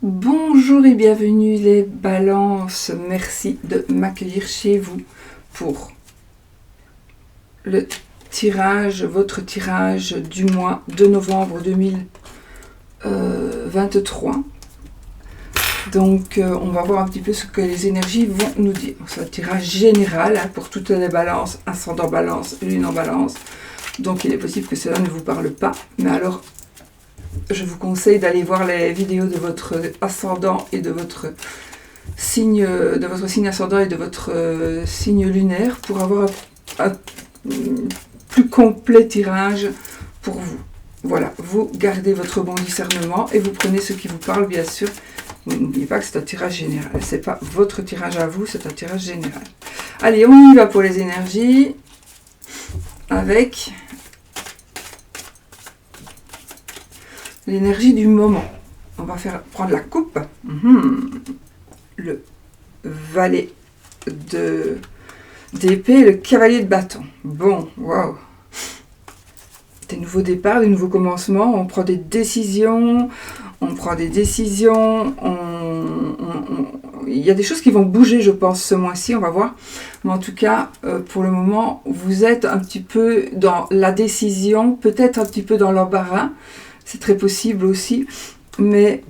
Bonjour et bienvenue les balances, merci de m'accueillir chez vous pour le tirage, votre tirage du mois de novembre 2023. Donc on va voir un petit peu ce que les énergies vont nous dire. C'est un tirage général pour toutes les balances, ascendant balance, lune en balance. Donc il est possible que cela ne vous parle pas, mais alors je vous conseille d'aller voir les vidéos de votre ascendant et de votre signe ascendant et de votre signe lunaire pour avoir un plus complet tirage pour vous. Voilà, vous gardez votre bon discernement et vous prenez ce qui vous parle, bien sûr. N'oubliez pas que c'est un tirage général. C'est pas votre tirage à vous, c'est un tirage général. Allez, on y va pour les énergies avec l'énergie du moment. On va prendre la coupe. Le valet d'épée, le cavalier de bâton. Bon, waouh. Des nouveaux départs, des nouveaux commencements. On prend des décisions. Il y a des choses qui vont bouger, je pense, ce mois-ci. On va voir. Mais en tout cas, pour le moment, vous êtes un petit peu dans la décision, peut-être un petit peu dans l'embarras. C'est très possible aussi. Mais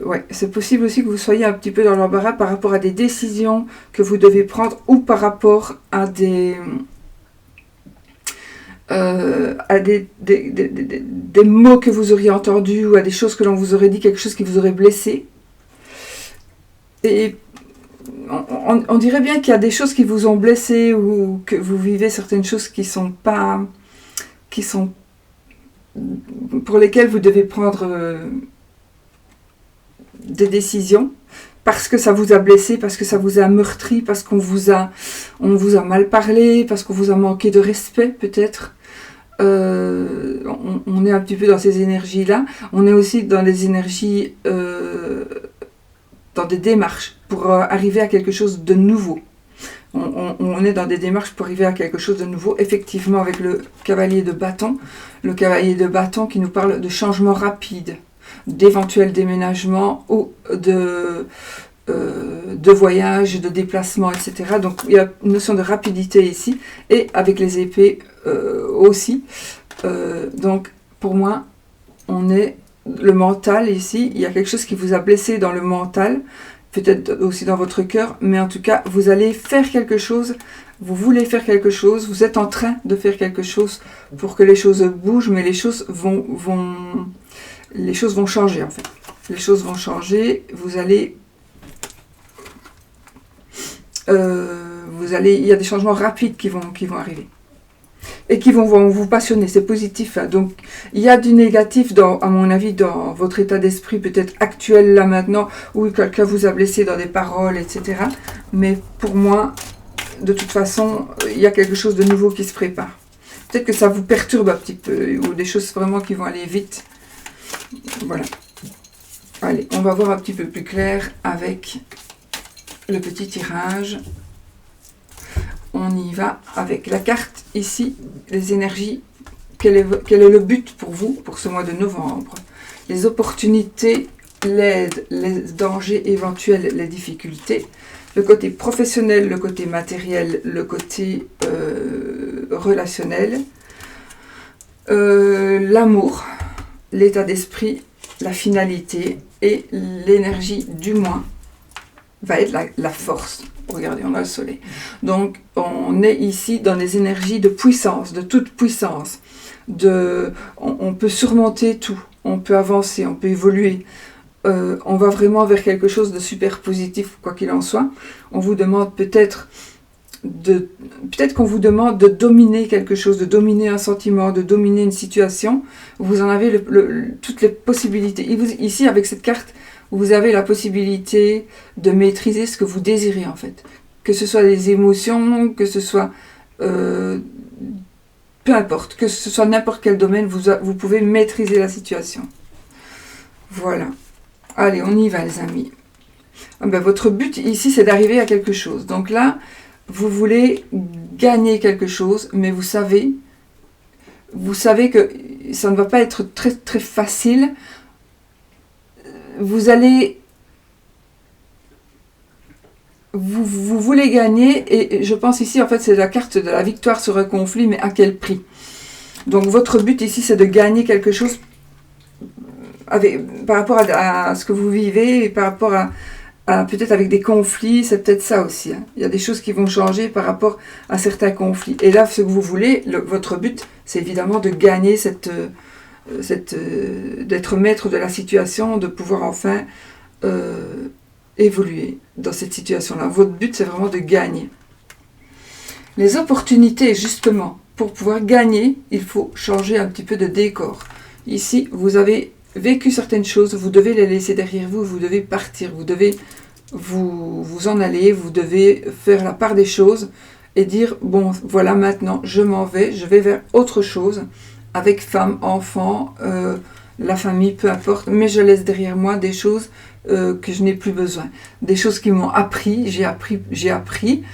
ouais, c'est possible aussi que vous soyez un petit peu dans l'embarras par rapport à des décisions que vous devez prendre ou par rapport à des mots que vous auriez entendus ou à des choses que l'on vous aurait dit, quelque chose qui vous aurait blessé. Et on dirait bien qu'il y a des choses qui vous ont blessé ou que vous vivez certaines choses qui sont pour lesquelles vous devez prendre des décisions parce que ça vous a blessé, parce que ça vous a meurtri, parce qu'on vous a mal parlé, parce qu'on vous a manqué de respect peut-être. On est un petit peu dans ces énergies-là. On est aussi dans les énergies, dans des démarches pour arriver à quelque chose de nouveau. On est dans des démarches pour arriver à quelque chose de nouveau, effectivement, avec le cavalier de bâton. Le cavalier de bâton qui nous parle de changement rapide, d'éventuels déménagements ou de voyage, de déplacement, etc. Donc il y a une notion de rapidité ici, et avec les épées aussi. Donc pour moi, on est le mental ici. Il y a quelque chose qui vous a blessé dans le mental, peut-être aussi dans votre cœur, mais en tout cas, vous allez faire quelque chose, vous voulez faire quelque chose, vous êtes en train de faire quelque chose pour que les choses bougent, mais les choses vont changer en fait. Les choses vont changer, il y a des changements rapides qui vont arriver. Et qui vont vous passionner, c'est positif. Hein. Donc, il y a du négatif, à mon avis, dans votre état d'esprit, peut-être actuel, là, maintenant, où quelqu'un vous a blessé dans des paroles, etc. Mais pour moi, de toute façon, il y a quelque chose de nouveau qui se prépare. Peut-être que ça vous perturbe un petit peu, ou des choses vraiment qui vont aller vite. Voilà. Allez, on va voir un petit peu plus clair avec le petit tirage. On y va avec la carte ici, les énergies. Quel est le but pour vous, pour ce mois de novembre? Les opportunités, l'aide, les dangers éventuels, les difficultés. Le côté professionnel, le côté matériel, le côté relationnel. L'amour, l'état d'esprit, la finalité et l'énergie du mois va être la force. Regardez, on a le soleil. Donc, on est ici dans des énergies de puissance, de toute puissance. On peut surmonter tout, on peut avancer, on peut évoluer. On va vraiment vers quelque chose de super positif, quoi qu'il en soit. On vous demande peut-être qu'on vous demande de dominer quelque chose, de dominer un sentiment, de dominer une situation. Vous en avez toutes les possibilités. Ici, avec cette carte, vous avez la possibilité de maîtriser ce que vous désirez en fait. Que ce soit les émotions, que ce soit... peu importe, que ce soit n'importe quel domaine, vous pouvez maîtriser la situation. Voilà. Allez, on y va les amis. Votre but ici, c'est d'arriver à quelque chose. Donc là, vous voulez gagner quelque chose, mais vous savez que ça ne va pas être très très facile. vous allez... Vous voulez gagner, et je pense ici, en fait, c'est la carte de la victoire sur un conflit, mais à quel prix? Donc, votre but ici, c'est de gagner quelque chose par rapport à ce que vous vivez, et par rapport à peut-être avec des conflits, c'est peut-être ça aussi. Hein. Il y a des choses qui vont changer par rapport à certains conflits. Et là, ce que vous voulez, votre but, c'est évidemment de gagner d'être maître de la situation, de pouvoir enfin... évoluer dans cette situation-là. Votre but, c'est vraiment de gagner. Les opportunités, justement, pour pouvoir gagner, il faut changer un petit peu de décor. Ici, vous avez vécu certaines choses, vous devez les laisser derrière vous, vous devez partir, vous devez vous en aller, vous devez faire la part des choses et dire, bon, voilà, maintenant, je m'en vais, je vais vers autre chose, avec femme, enfant, la famille, peu importe, mais je laisse derrière moi des choses que je n'ai plus besoin. Des choses qui m'ont appris, j'ai appris,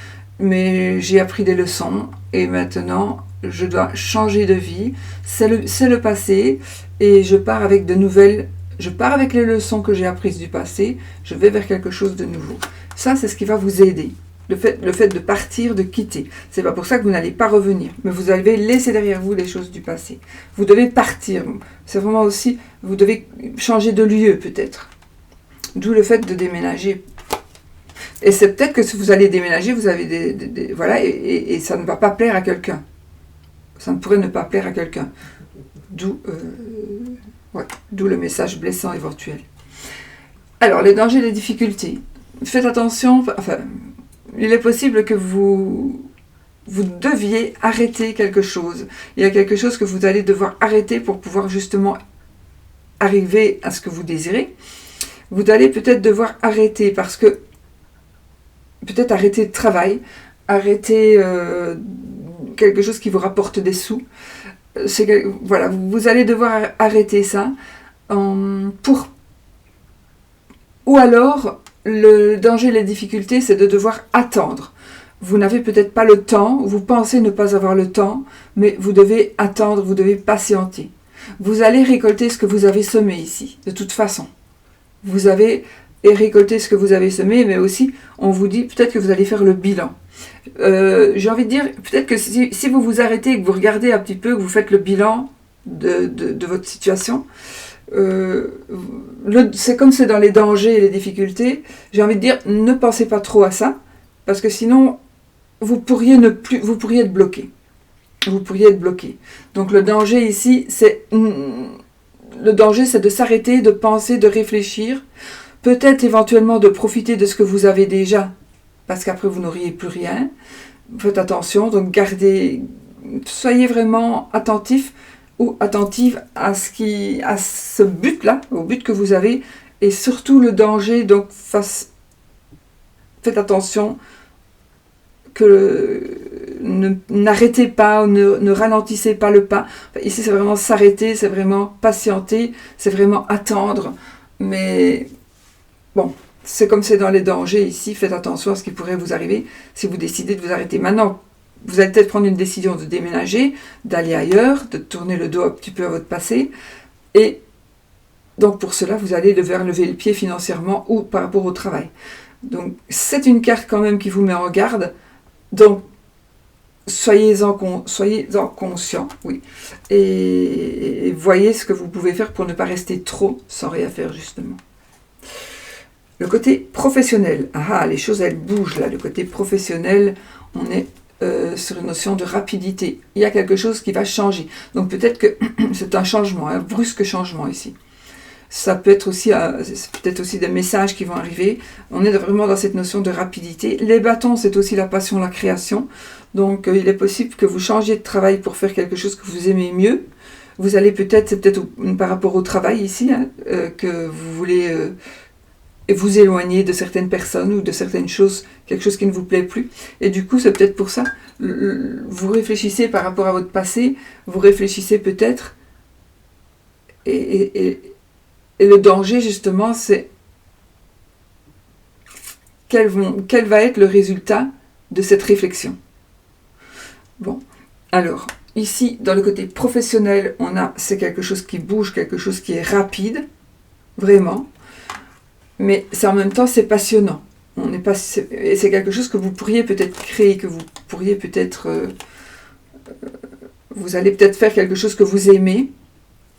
mais j'ai appris des leçons, et maintenant, je dois changer de vie. C'est le passé, et je pars avec les leçons que j'ai apprises du passé, je vais vers quelque chose de nouveau. Ça, c'est ce qui va vous aider. Le fait de partir, de quitter. C'est pas pour ça que vous n'allez pas revenir, mais vous avez laissé derrière vous les choses du passé. Vous devez partir. C'est vraiment aussi, vous devez changer de lieu peut-être. D'où le fait de déménager. Et c'est peut-être que si vous allez déménager, vous avez voilà, et ça ne va pas plaire à quelqu'un. Ça ne pourrait ne pas plaire à quelqu'un. D'où le message blessant éventuel. Alors, les dangers et les difficultés. Faites attention, enfin, il est possible que vous deviez arrêter quelque chose. Il y a quelque chose que vous allez devoir arrêter pour pouvoir justement arriver à ce que vous désirez. Vous allez peut-être devoir arrêter parce que peut-être arrêter le travail, arrêter quelque chose qui vous rapporte des sous. Voilà, vous allez devoir arrêter ça ou alors le danger et les difficultés, c'est de devoir attendre. Vous n'avez peut-être pas le temps, vous pensez ne pas avoir le temps, mais vous devez attendre, vous devez patienter. Vous allez récolter ce que vous avez semé ici, de toute façon. Vous avez récolté ce que vous avez semé, mais aussi, on vous dit peut-être que vous allez faire le bilan. J'ai envie de dire, peut-être que si vous vous arrêtez et que vous regardez un petit peu, que vous faites le bilan de votre situation, c'est comme c'est dans les dangers et les difficultés, j'ai envie de dire, ne pensez pas trop à ça, parce que sinon, vous pourriez être bloqué. Vous pourriez être bloqué. Donc le danger ici, c'est de s'arrêter, de penser, de réfléchir, peut-être éventuellement de profiter de ce que vous avez déjà, parce qu'après vous n'auriez plus rien. Faites attention, donc soyez vraiment attentif ou attentive à ce but-là, au but que vous avez, et surtout le danger, donc faites attention que n'arrêtez pas, ne ralentissez pas le pas. Ici, c'est vraiment s'arrêter, c'est vraiment patienter, c'est vraiment attendre. Mais bon, c'est comme c'est dans les dangers ici, faites attention à ce qui pourrait vous arriver si vous décidez de vous arrêter. Maintenant, vous allez peut-être prendre une décision de déménager, d'aller ailleurs, de tourner le dos un petit peu à votre passé. Et donc pour cela, vous allez devoir lever le pied financièrement ou par rapport au travail. Donc c'est une carte quand même qui vous met en garde. Donc soyez-en conscient, oui. Et voyez ce que vous pouvez faire pour ne pas rester trop sans rien faire, justement. Le côté professionnel. Les choses, elles bougent, là. Le côté professionnel, on est sur une notion de rapidité. Il y a quelque chose qui va changer. Donc peut-être que c'est un changement, un brusque changement ici. Ça peut être aussi, des messages qui vont arriver. On est vraiment dans cette notion de rapidité. Les bâtons, c'est aussi la passion, la création. Donc il est possible que vous changiez de travail pour faire quelque chose que vous aimez mieux. Vous allez c'est peut-être par rapport au travail ici, que vous voulez vous éloigner de certaines personnes ou de certaines choses, quelque chose qui ne vous plaît plus. Et du coup, c'est peut-être pour ça, vous réfléchissez par rapport à votre passé, vous réfléchissez peut-être, et le danger, justement, c'est quel va être le résultat de cette réflexion. Bon, alors, ici, dans le côté professionnel, c'est quelque chose qui bouge, quelque chose qui est rapide, vraiment. mais en même temps, c'est passionnant. Et c'est quelque chose que vous pourriez peut-être créer, que vous pourriez peut-être... vous allez peut-être faire quelque chose que vous aimez,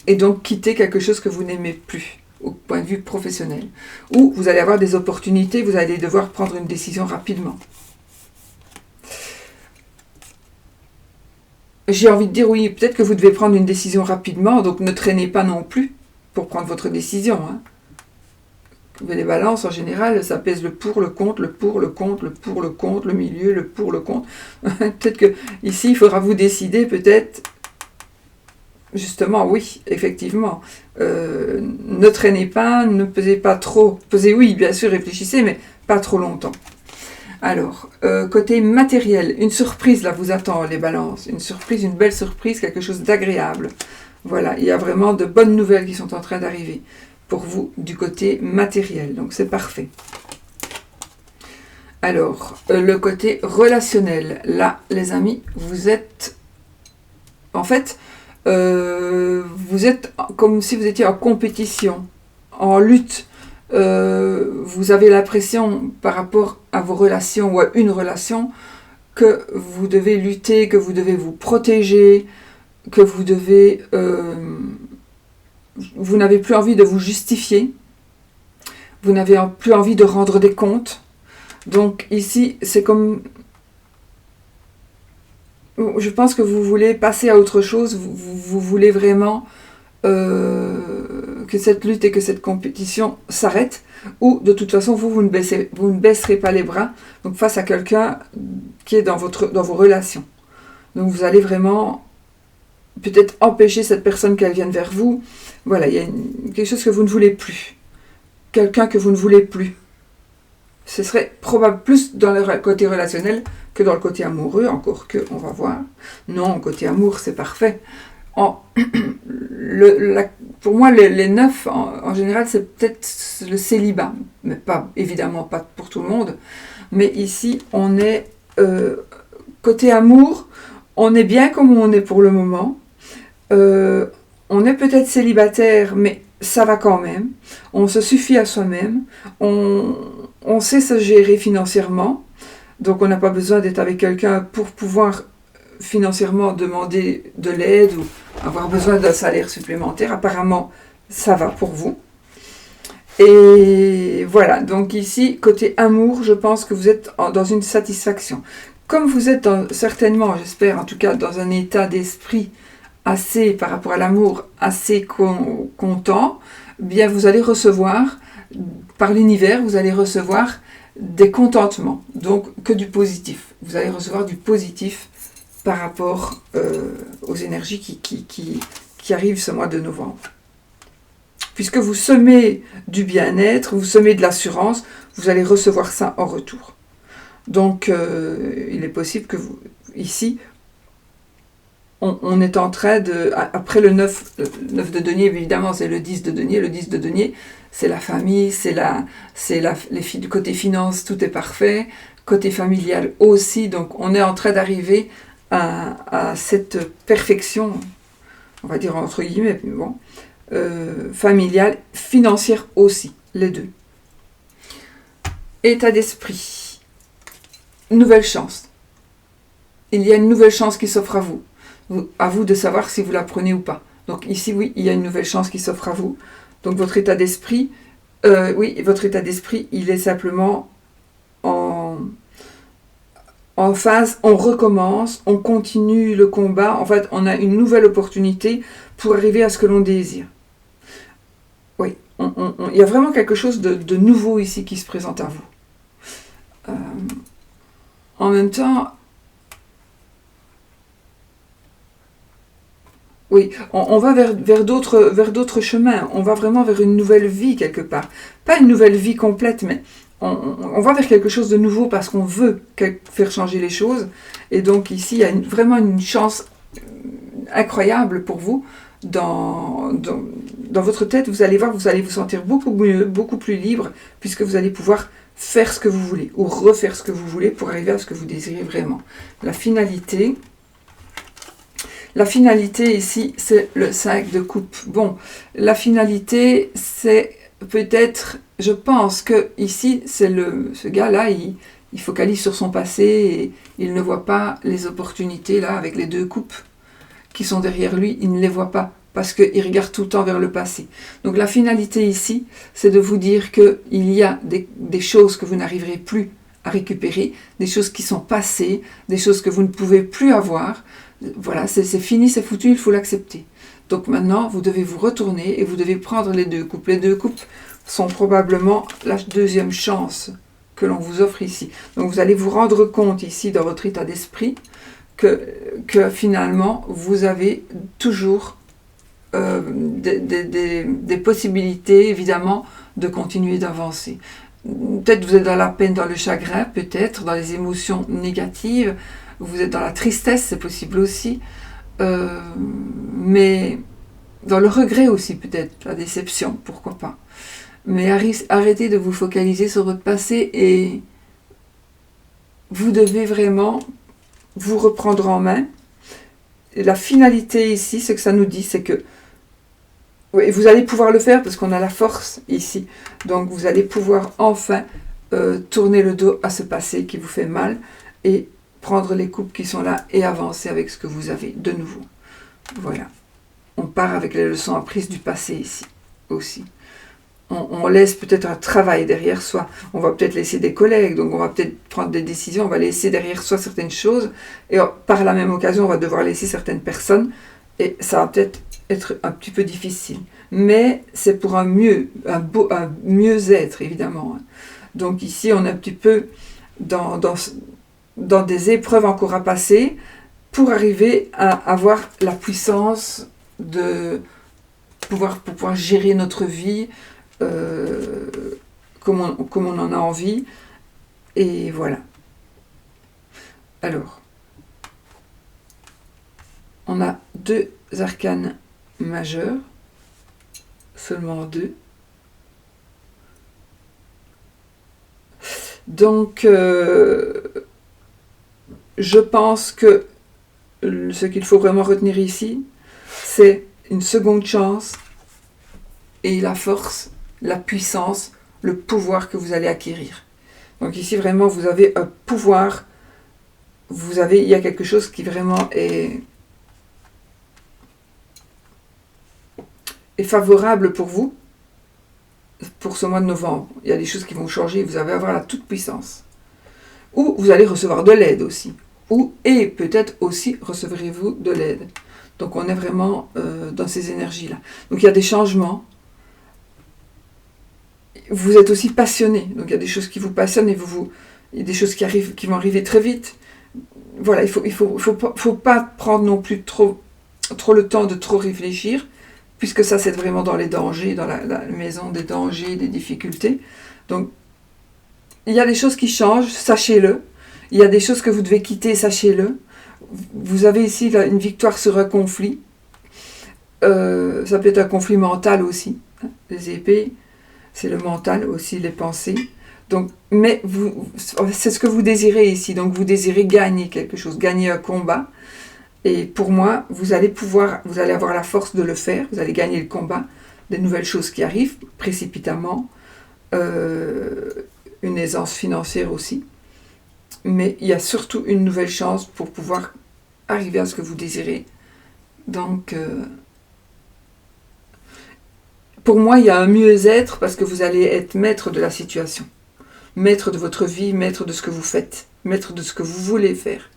et donc quitter quelque chose que vous n'aimez plus, au point de vue professionnel. Ou vous allez avoir des opportunités, vous allez devoir prendre une décision rapidement. J'ai envie de dire, oui, peut-être que vous devez prendre une décision rapidement, donc ne traînez pas non plus pour prendre votre décision. Hein. Mais les balances, en général, ça pèse le pour, le contre, le pour, le contre, le pour, le contre, le milieu, le pour, le contre. Peut-être que ici, il faudra vous décider, peut-être, justement, oui, effectivement. Ne traînez pas, ne pesez pas trop. Pesez, oui, bien sûr, réfléchissez, mais pas trop longtemps. Alors, côté matériel, une surprise là vous attend, les balances. Une surprise, une belle surprise, quelque chose d'agréable. Voilà, il y a vraiment de bonnes nouvelles qui sont en train d'arriver pour vous du côté matériel. Donc c'est parfait. Alors, le côté relationnel. Là, les amis, vous êtes... En fait, vous êtes comme si vous étiez en compétition, en lutte. Vous avez l'impression par rapport à vos relations ou à une relation que vous devez lutter, que vous devez vous protéger, que vous devez vous n'avez plus envie de vous justifier, vous n'avez plus envie de rendre des comptes. Donc ici c'est comme, je pense que vous voulez passer à autre chose, vous voulez vraiment que cette lutte et que cette compétition s'arrête, ou de toute façon vous ne baisserez pas les bras donc face à quelqu'un qui est dans vos relations. Donc vous allez vraiment peut-être empêcher cette personne qu'elle vienne vers vous. Voilà, il y a quelque chose que vous ne voulez plus, quelqu'un que vous ne voulez plus. Ce serait probable plus dans le côté relationnel que dans le côté amoureux, encore que, on va voir. Non, côté amour, c'est parfait. Pour moi, les 9, en général, c'est peut-être le célibat, mais pas, évidemment pas pour tout le monde. Mais ici, on est côté amour, on est bien comme on est pour le moment. On est peut-être célibataire, mais ça va quand même. On se suffit à soi-même. On sait se gérer financièrement. Donc, on n'a pas besoin d'être avec quelqu'un pour pouvoir financièrement demander de l'aide ou avoir besoin d'un salaire supplémentaire. Apparemment, ça va pour vous. Et voilà, donc ici, côté amour, je pense que vous êtes dans une satisfaction. Comme vous êtes certainement, j'espère en tout cas, dans un état d'esprit assez, par rapport à l'amour, assez content, bien vous allez recevoir, par l'univers, vous allez recevoir des contentements, donc que du positif. Vous allez recevoir du positif par rapport aux énergies qui arrivent ce mois de novembre. Puisque vous semez du bien-être, vous semez de l'assurance, vous allez recevoir ça en retour. Donc, il est possible que vous, ici, on est en train de... Après le 9 de denier, évidemment, c'est le 10 de denier. Le 10 de denier, c'est la famille, le côté finance, tout est parfait. Côté familial aussi. Donc, on est en train d'arriver à cette perfection, on va dire entre guillemets, mais bon, familiale, financière aussi, les deux. État d'esprit. Nouvelle chance. Il y a une nouvelle chance qui s'offre à vous. À vous de savoir si vous la prenez ou pas. Donc ici, oui, il y a une nouvelle chance qui s'offre à vous. Donc votre état d'esprit, votre état d'esprit, il est simplement en phase, on recommence, on continue le combat. En fait, on a une nouvelle opportunité pour arriver à ce que l'on désire. Oui, il y a vraiment quelque chose de nouveau ici qui se présente à vous. En même temps, oui, on va vers d'autres chemins. On va vraiment vers une nouvelle vie quelque part. Pas une nouvelle vie complète, mais on va vers quelque chose de nouveau parce qu'on veut faire changer les choses. Et donc ici, il y a vraiment une chance incroyable pour vous. Dans votre tête, vous allez voir, vous allez vous sentir beaucoup mieux, beaucoup plus libre, puisque vous allez pouvoir faire ce que vous voulez, ou refaire ce que vous voulez pour arriver à ce que vous désirez vraiment. La finalité ici, c'est le 5 de coupe. Bon, la finalité, c'est peut-être, je pense que ici, ce gars-là, il focalise sur son passé et il ne voit pas les opportunités là avec les 2 coupes qui sont derrière lui, il ne les voit pas parce qu'il regarde tout le temps vers le passé. Donc la finalité ici, c'est de vous dire qu'il y a des choses que vous n'arriverez plus à récupérer, des choses qui sont passées, des choses que vous ne pouvez plus avoir. Voilà, c'est fini, c'est foutu, il faut l'accepter. Donc maintenant, vous devez vous retourner et vous devez prendre les 2 coupes. Les 2 coupes sont probablement la 2e chance que l'on vous offre ici. Donc vous allez vous rendre compte ici dans votre état d'esprit que finalement vous avez toujours des possibilités évidemment de continuer d'avancer. Peut-être vous êtes dans la peine, dans le chagrin, peut-être dans les émotions négatives, vous êtes dans la tristesse, c'est possible aussi, mais dans le regret aussi peut-être, la déception, pourquoi pas. Mais arrêtez de vous focaliser sur votre passé et vous devez vraiment vous reprendre en main. Et la finalité ici, ce que ça nous dit, c'est que oui, vous allez pouvoir le faire parce qu'on a la force ici. Donc vous allez pouvoir enfin tourner le dos à ce passé qui vous fait mal et prendre les coupes qui sont là et avancer avec ce que vous avez de nouveau. Voilà. On part avec les leçons apprises du passé ici aussi. On laisse peut-être un travail derrière soi. On va peut-être laisser des collègues, donc on va peut-être prendre des décisions, on va laisser derrière soi certaines choses, et par la même occasion, on va devoir laisser certaines personnes, et ça va peut-être être un petit peu difficile. Mais c'est pour un mieux-être, évidemment. Donc ici, on est un petit peu dans des épreuves encore à passer, pour arriver à avoir la puissance de pour pouvoir gérer notre vie, comme on en a envie, et voilà. Alors, on a 2 arcanes majeurs, seulement 2. Donc, je pense que ce qu'il faut vraiment retenir ici, c'est une seconde chance et la force, la puissance, le pouvoir que vous allez acquérir. Donc ici, vraiment, vous avez un pouvoir, il y a quelque chose qui vraiment est favorable pour vous, pour ce mois de novembre. Il y a des choses qui vont changer, vous allez avoir la toute-puissance. Ou vous allez recevoir de l'aide aussi. Et peut-être aussi recevrez-vous de l'aide. Donc on est vraiment dans ces énergies-là. Donc il y a des changements. Vous êtes aussi passionné, donc il y a des choses qui vous passionnent et il y a des choses qui vont arriver très vite. Voilà, il faut pas prendre non plus trop le temps de trop réfléchir, puisque ça c'est vraiment dans les dangers, dans la maison des dangers, des difficultés. Donc il y a des choses qui changent, sachez-le. Il y a des choses que vous devez quitter, sachez-le. Vous avez ici là, une victoire sur un conflit. Ça peut être un conflit mental aussi. Hein, les épées. C'est le mental aussi, les pensées. Donc, mais c'est ce que vous désirez ici. Donc, vous désirez gagner quelque chose, gagner un combat. Et pour moi, vous allez avoir la force de le faire. Vous allez gagner le combat. Des nouvelles choses qui arrivent précipitamment. Une aisance financière aussi. Mais il y a surtout une nouvelle chance pour pouvoir arriver à ce que vous désirez. Donc, pour moi, il y a un mieux-être parce que vous allez être maître de la situation, maître de votre vie, maître de ce que vous faites, maître de ce que vous voulez faire.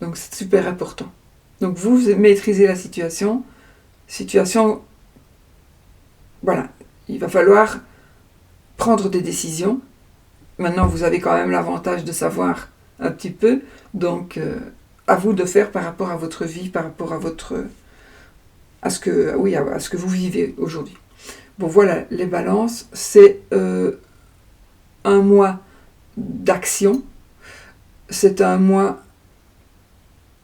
Donc c'est super important. Donc vous maîtrisez la situation, voilà, il va falloir prendre des décisions. Maintenant, vous avez quand même l'avantage de savoir un petit peu, donc à vous de faire par rapport à votre vie, par rapport à ce que vous vivez aujourd'hui. Bon, voilà, les balances, c'est un mois d'action, c'est un mois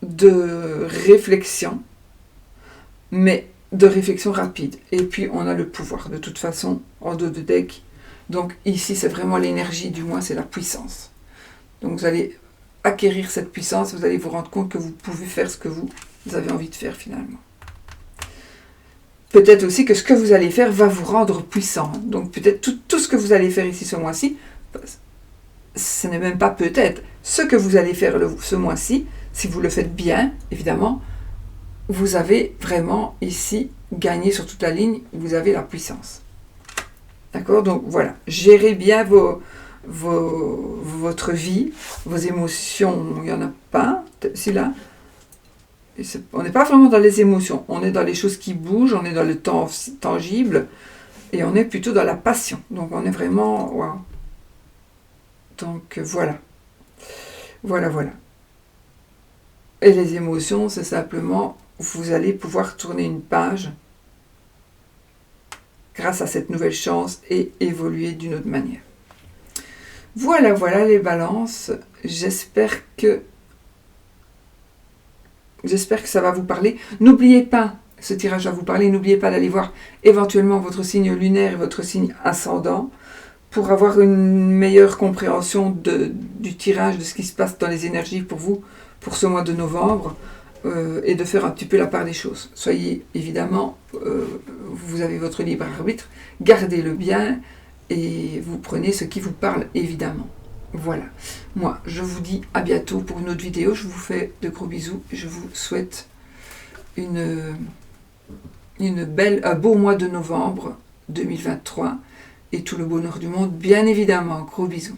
de réflexion, mais de réflexion rapide. Et puis, on a le pouvoir, de toute façon, en dos de deck. Donc, ici, c'est vraiment l'énergie du mois, c'est la puissance. Donc, vous allez acquérir cette puissance, vous allez vous rendre compte que vous pouvez faire ce que vous avez envie de faire, finalement. peut-être aussi que ce que vous allez faire va vous rendre puissant. Donc peut-être tout ce que vous allez faire ici ce mois-ci, ce n'est même pas peut-être. Ce que vous allez faire ce mois-ci, si vous le faites bien, évidemment, vous avez vraiment ici gagné sur toute la ligne, vous avez la puissance. D'accord? Donc voilà, gérez bien votre vie, vos émotions, il n'y en a pas, si là. On n'est pas vraiment dans les émotions, on est dans les choses qui bougent, on est dans le temps tangible, et on est plutôt dans la passion. Donc on est vraiment... Wow. Donc voilà. Voilà. Et les émotions, c'est simplement, vous allez pouvoir tourner une page grâce à cette nouvelle chance et évoluer d'une autre manière. Voilà les balances. J'espère que ça va vous parler. N'oubliez pas, ce tirage va vous parler, n'oubliez pas d'aller voir éventuellement votre signe lunaire et votre signe ascendant pour avoir une meilleure compréhension du tirage, de ce qui se passe dans les énergies pour vous, pour ce mois de novembre, et de faire un petit peu la part des choses. Soyez évidemment, vous avez votre libre arbitre, gardez-le bien et vous prenez ce qui vous parle évidemment. Voilà. Moi, je vous dis à bientôt pour une autre vidéo. Je vous fais de gros bisous. Je vous souhaite un beau mois de novembre 2023 et tout le bonheur du monde, bien évidemment. Gros bisous.